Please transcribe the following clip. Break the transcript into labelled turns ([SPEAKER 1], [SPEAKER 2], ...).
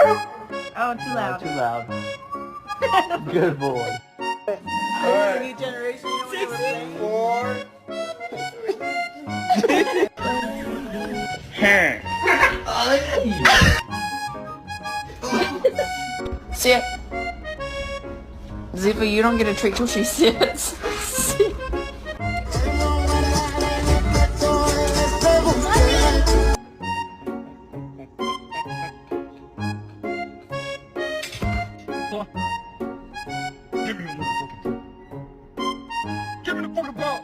[SPEAKER 1] Oh, too loud.
[SPEAKER 2] Too loud. Good boy.
[SPEAKER 3] Alright. New generation, you know what they were
[SPEAKER 4] Sit. Ziva, you don't get a treat till she sits. Sit.
[SPEAKER 5] Give me the motherfucking ball. Give me the fucking ball.